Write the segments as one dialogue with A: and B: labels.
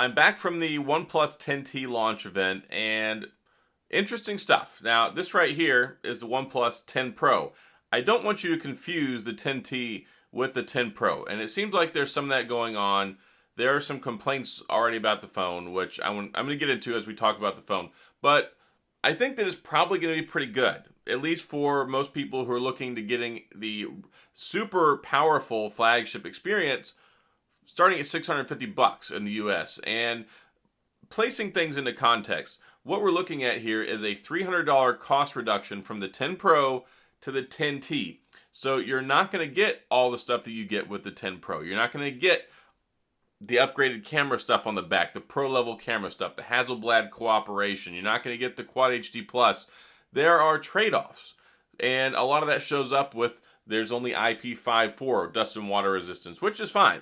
A: I'm back from the OnePlus 10T launch event, and interesting stuff. Now, this right here is the OnePlus 10 Pro. I don't want you to confuse the 10T with the 10 Pro, and it seems like there's some of that going on. There are some complaints already about the phone, which I'm going to get into as we talk about the phone. But I think that it's probably going to be pretty good, at least for most people who are looking to getting the super powerful flagship experience starting at $650 in the US. And placing things into context, what we're looking at here is a $300 cost reduction from the 10 Pro to the 10T. So you're not going to get all the stuff that you get with the 10 Pro. You're not going to get the upgraded camera stuff on the back, the pro level camera stuff, the Hasselblad cooperation. You're not going to get the Quad HD Plus. There are trade-offs, and a lot of that shows up with there's only IP54 dust and water resistance, which is fine.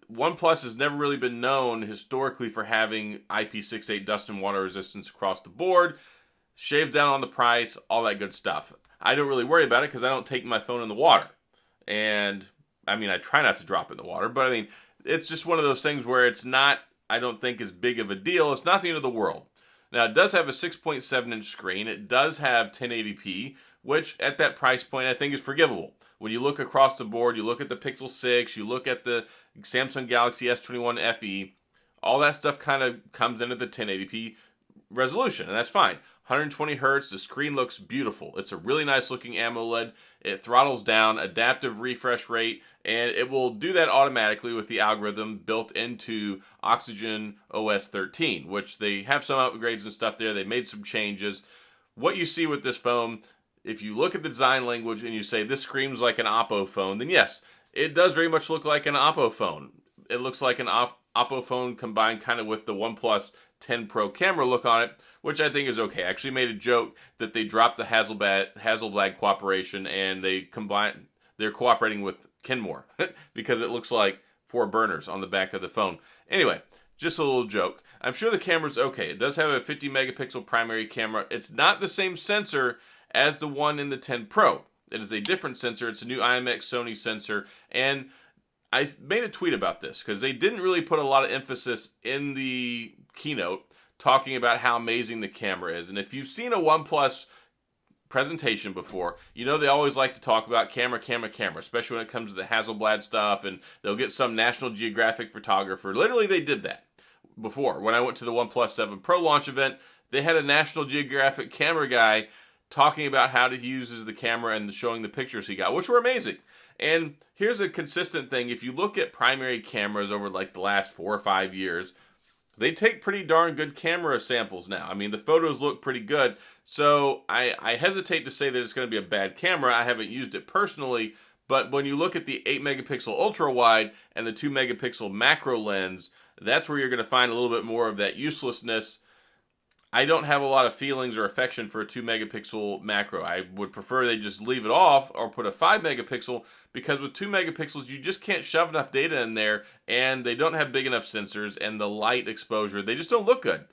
A: OnePlus has never really been known historically for having IP68 dust and water resistance across the board. Shaves down on the price, all that good stuff. I don't really worry about it because I don't take my phone in the water. And, I mean, I try not to drop it in the water, but I mean, it's just one of those things where it's not, I don't think, as big of a deal. It's not the end of the world. Now, it does have a 6.7-inch screen. It does have 1080p, which at that price point I think is forgivable. When you look across the board, you look at the Pixel 6, you look at the Samsung Galaxy S21 FE, all that stuff kind of comes into the 1080p resolution, and that's fine. 120 hertz, the screen looks beautiful. It's a really nice looking AMOLED. It throttles down, adaptive refresh rate, and it will do that automatically with the algorithm built into Oxygen OS 13, which they have some upgrades and stuff there. They made some changes. What you see with this phone, if you look at the design language and you say this screams like an Oppo phone, then yes, it does very much look like an Oppo phone. It looks like an Oppo phone combined kind of with the OnePlus 10 Pro camera look on it, which I think is okay. I actually made a joke that they dropped the Hasselblad cooperation and they're cooperating with Kenmore because it looks like 4 burners on the back of the phone. Anyway, just a little joke. I'm sure the camera's okay. It does have a 50 megapixel primary camera. It's not the same sensor as the one in the 10 Pro. It is a different sensor. It's a new IMX Sony sensor, and I made a tweet about this because they didn't really put a lot of emphasis in the keynote talking about how amazing the camera is. And if you've seen a OnePlus presentation before, you know they always like to talk about camera, especially when it comes to the Hasselblad stuff, and they'll get some National Geographic photographer. Literally, they did that before. When I went to the OnePlus 7 Pro launch event, they had a National Geographic camera guy talking about how he uses the camera and showing the pictures he got, which were amazing. And here's a consistent thing. If you look at primary cameras over like the last 4 or 5 years, they take pretty darn good camera samples now. I mean, the photos look pretty good. So I hesitate to say that it's going to be a bad camera. I haven't used it personally. But when you look at the 8 megapixel ultra wide and the 2 megapixel macro lens, that's where you're going to find a little bit more of that uselessness. I don't have a lot of feelings or affection for a 2 megapixel macro. I would prefer they just leave it off or put a 5 megapixel, because with 2 megapixels you just can't shove enough data in there, and they don't have big enough sensors, and the light exposure, they just don't look good.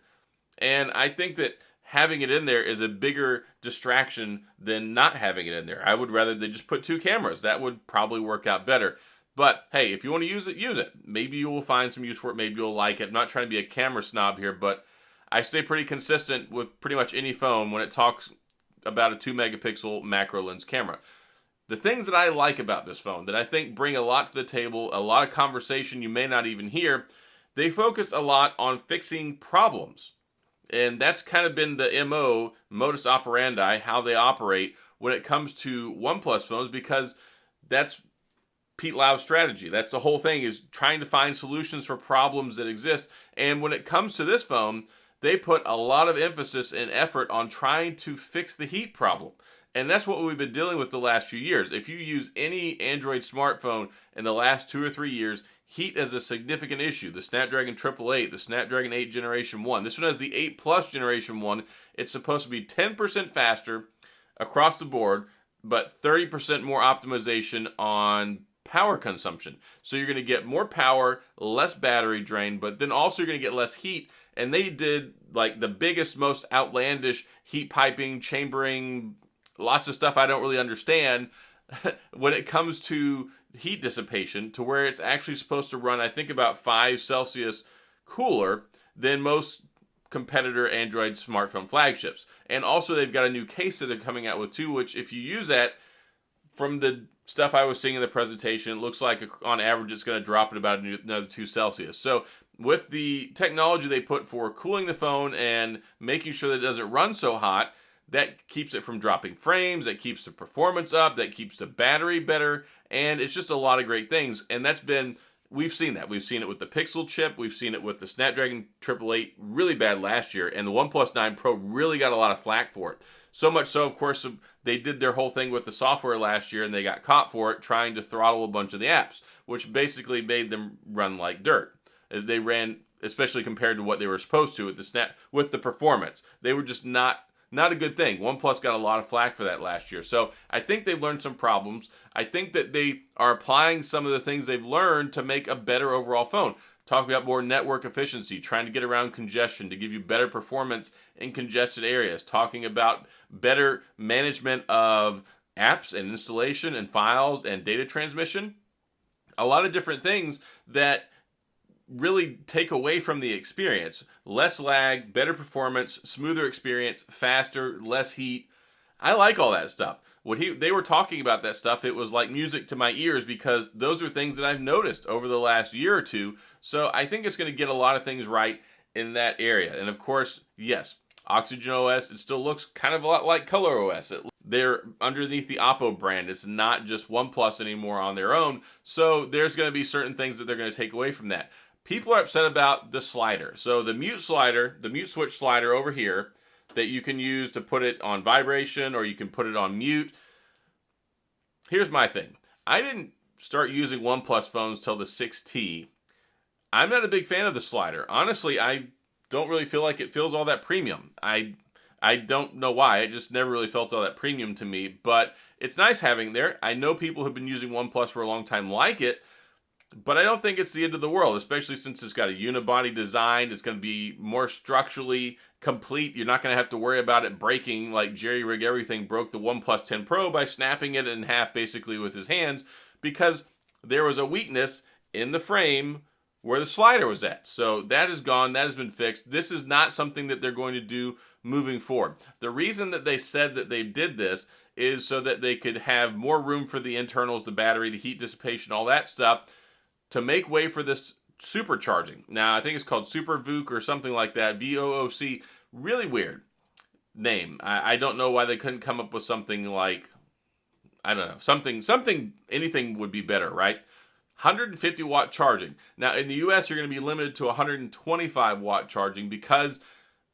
A: And I think that having it in there is a bigger distraction than not having it in there. I would rather they just put 2 cameras. That would probably work out better. But hey, if you want to use it, use it. Maybe you will find some use for it. Maybe you'll like it. I'm not trying to be a camera snob here, but I stay pretty consistent with pretty much any phone when it talks about a 2 megapixel macro lens camera. The things that I like about this phone that I think bring a lot to the table, a lot of conversation you may not even hear, they focus a lot on fixing problems. And that's kind of been the modus operandi, how they operate when it comes to OnePlus phones, because that's Pete Lau's strategy. That's the whole thing, is trying to find solutions for problems that exist. And when it comes to this phone, they put a lot of emphasis and effort on trying to fix the heat problem. And that's what we've been dealing with the last few years. If you use any Android smartphone in the last 2 or 3 years, heat is a significant issue. The Snapdragon 888, the Snapdragon 8 Generation 1. This one has the 8 Plus Generation 1. It's supposed to be 10% faster across the board, but 30% more optimization on power consumption. So you're going to get more power, less battery drain, but then also you're going to get less heat. And they did like the biggest, most outlandish heat piping, chambering, lots of stuff I don't really understand when it comes to heat dissipation, to where it's actually supposed to run, I think, about 5 Celsius cooler than most competitor Android smartphone flagships. And also they've got a new case that they're coming out with too, which if you use that, from the stuff I was seeing in the presentation, it looks like on average it's going to drop at about another 2 Celsius. So with the technology they put for cooling the phone and making sure that it doesn't run so hot, that keeps it from dropping frames, that keeps the performance up, that keeps the battery better, and it's just a lot of great things. And we've seen that. We've seen it with the Pixel chip, we've seen it with the Snapdragon 888 really bad last year, and the OnePlus 9 Pro really got a lot of flack for it. So much so, of course, they did their whole thing with the software last year, and they got caught for it, trying to throttle a bunch of the apps, which basically made them run like dirt. They ran, especially compared to what they were supposed to with the performance. They were just not a good thing. OnePlus got a lot of flack for that last year. So I think they've learned some problems. I think that they are applying some of the things they've learned to make a better overall phone. Talking about more network efficiency, trying to get around congestion to give you better performance in congested areas. Talking about better management of apps and installation and files and data transmission. A lot of different things that really take away from the experience. Less lag, better performance, smoother experience, faster, less heat. I like all that stuff. They were talking about that stuff, it was like music to my ears because those are things that I've noticed over the last year or two. So I think it's going to get a lot of things right in that area. And of course, yes, Oxygen OS, it still looks kind of a lot like Color OS. They're underneath the Oppo brand. It's not just OnePlus anymore on their own. So there's going to be certain things that they're going to take away from that. People are upset about the slider. So the mute switch slider over here that you can use to put it on vibration or you can put it on mute. Here's my thing. I didn't start using OnePlus phones till the 6T. I'm not a big fan of the slider. Honestly, I don't really feel like it feels all that premium. I don't know why. It just never really felt all that premium to me. But it's nice having it there. I know people who've been using OnePlus for a long time like it. But I don't think it's the end of the world, especially since it's got a unibody design. It's going to be more structurally complete. You're not going to have to worry about it breaking like Jerry Rig Everything broke the OnePlus 10 Pro by snapping it in half basically with his hands because there was a weakness in the frame where the slider was at. So that is gone. That has been fixed. This is not something that they're going to do moving forward. The reason that they said that they did this is so that they could have more room for the internals, the battery, the heat dissipation, all that stuff, to make way for this supercharging. Now, I think it's called Super VOOC or something like that. VOOC. Really weird name. I don't know why they couldn't come up with something like, I don't know, anything would be better, right? 150 watt charging. Now, in the US, you're going to be limited to 125 watt charging because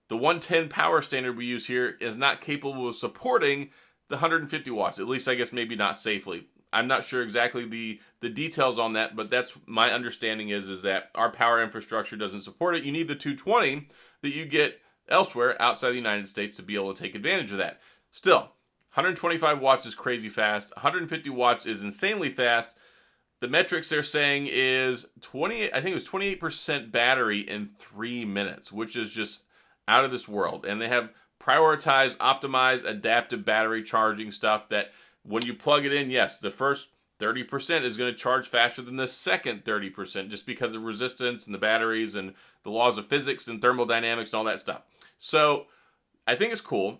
A: the 110 power standard we use here is not capable of supporting the 150 watts. At least, I guess, maybe not safely. I'm not sure exactly the details on that, but that's my understanding is that our power infrastructure doesn't support it. You need the 220 that you get elsewhere outside the United States to be able to take advantage of that. Still, 125 watts is crazy fast. 150 watts is insanely fast. The metrics they're saying is 28% battery in 3 minutes, which is just out of this world. And they have prioritized, optimized, adaptive battery charging stuff that when you plug it in, yes, the first 30% is going to charge faster than the second 30% just because of resistance and the batteries and the laws of physics and thermodynamics and all that stuff. So I think it's cool.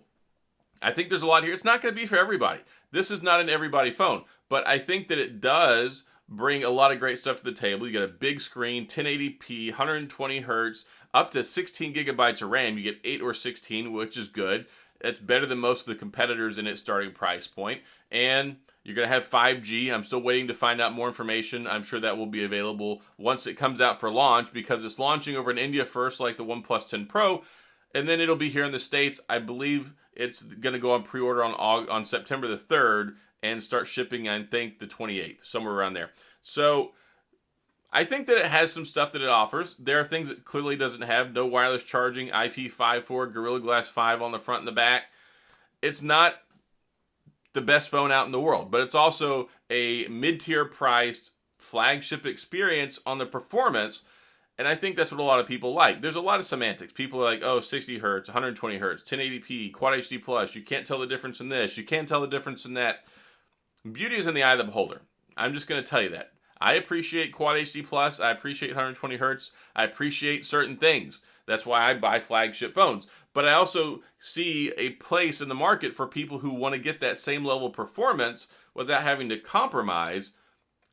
A: I think there's a lot here. It's not going to be for everybody. This is not an everybody phone, but I think that it does bring a lot of great stuff to the table. You got a big screen, 1080p, 120 hertz, up to 16 gigabytes of RAM. You get 8 or 16, which is good. It's better than most of the competitors in its starting price point. And you're going to have 5G. I'm still waiting to find out more information. I'm sure that will be available once it comes out for launch because it's launching over in India first, like the OnePlus 10 Pro. And then it'll be here in the States. I believe it's going to go on pre-order on September the 3rd and start shipping, I think, the 28th, somewhere around there. So I think that it has some stuff that it offers. There are things it clearly doesn't have. No wireless charging, IP54, Gorilla Glass 5 on the front and the back. It's not the best phone out in the world, but it's also a mid-tier priced flagship experience on the performance, and I think that's what a lot of people like. There's a lot of semantics. People are like, oh, 60 hertz, 120 hertz, 1080p, Quad HD+, plus. You can't tell the difference in this. You can't tell the difference in that. Beauty is in the eye of the beholder. I'm just going to tell you that. I appreciate Quad HD Plus. I appreciate 120 hertz. I appreciate certain things. That's why I buy flagship phones. But I also see a place in the market for people who want to get that same level of performance without having to compromise.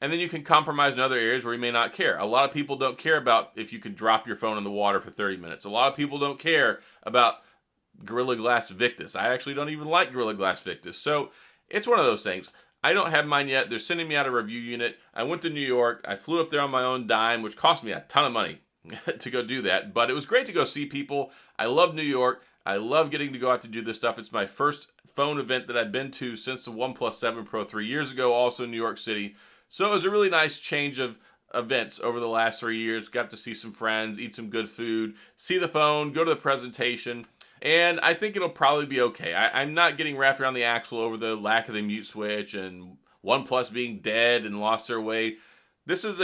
A: And then you can compromise in other areas where you may not care. A lot of people don't care about if you could drop your phone in the water for 30 minutes. A lot of people don't care about Gorilla Glass Victus. I actually don't even like Gorilla Glass Victus. So it's one of those things. I don't have mine yet. They're sending me out a review unit. I went to New York. I flew up there on my own dime, which cost me a ton of money to go do that. But it was great to go see people. I love New York. I love getting to go out to do this stuff. It's my first phone event that I've been to since the OnePlus 7 Pro 3 years ago, also in New York City. So it was a really nice change of events over the last 3 years. Got to see some friends, eat some good food, see the phone, go to the presentation. And I think it'll probably be okay. I'm not getting wrapped around the axle over the lack of the mute switch and OnePlus being dead and lost their way. This is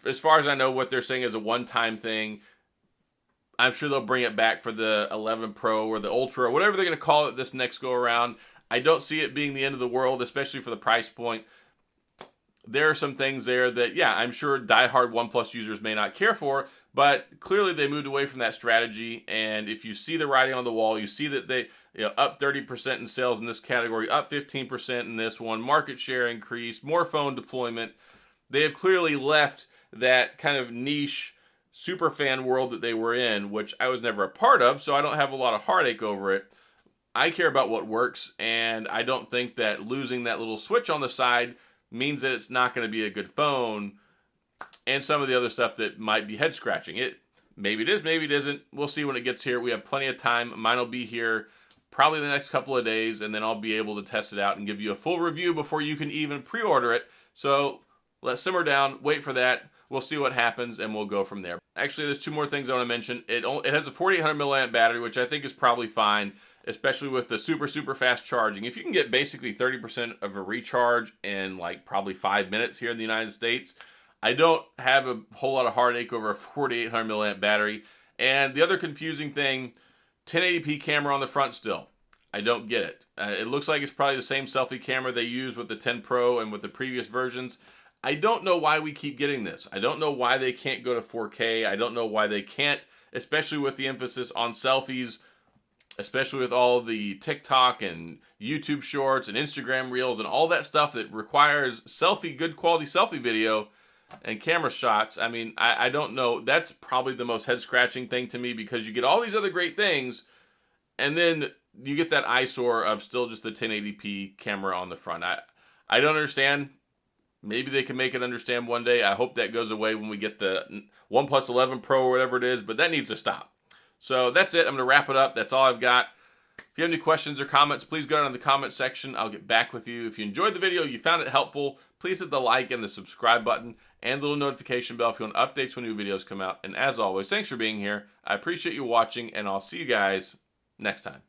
A: as far as I know, what they're saying is a one-time thing. I'm sure they'll bring it back for the 11 Pro or the Ultra or whatever they're going to call it this next go around. I don't see it being the end of the world, especially for the price point. There are some things there that, yeah, I'm sure diehard OnePlus users may not care for, but clearly they moved away from that strategy. And if you see the writing on the wall, you see that they up 30% in sales in this category, up 15% in this one, market share increase, more phone deployment. They have clearly left that kind of niche super fan world that they were in, which I was never a part of, so I don't have a lot of heartache over it. I care about what works, and I don't think that losing that little switch on the side means that it's not going to be a good phone, and some of the other stuff that might be head scratching. Maybe it is, maybe it isn't. We'll see when it gets here. We have plenty of time. Mine will be here probably the next couple of days, and then I'll be able to test it out and give you a full review before you can even pre-order it. So let's simmer down, wait for that. We'll see what happens, and we'll go from there. Actually, there's two more things I want to mention. It has a 4800 milliamp battery, which I think is probably fine, especially with the super, super fast charging. If you can get basically 30% of a recharge in like probably 5 minutes here in the United States, I don't have a whole lot of heartache over a 4800 milliamp battery. And the other confusing thing, 1080p camera on the front still. I don't get it. It looks like it's probably the same selfie camera they use with the 10 Pro and with the previous versions. I don't know why we keep getting this. I don't know why they can't go to 4K. I don't know why they can't, especially with the emphasis on selfies, especially with all the TikTok and YouTube shorts and Instagram reels and all that stuff that requires good quality selfie video and camera shots. I mean, I don't know. That's probably the most head scratching thing to me, because you get all these other great things and then you get that eyesore of still just the 1080p camera on the front. I don't understand. Maybe they can make it understand one day. I hope that goes away when we get the OnePlus 11 Pro or whatever it is, but that needs to stop. So that's it. I'm going to wrap it up. That's all I've got. If you have any questions or comments, please go down in the comment section. I'll get back with you. If you enjoyed the video, you found it helpful, please hit the like and the subscribe button and the little notification bell if you want updates when new videos come out. And as always, thanks for being here. I appreciate you watching, and I'll see you guys next time.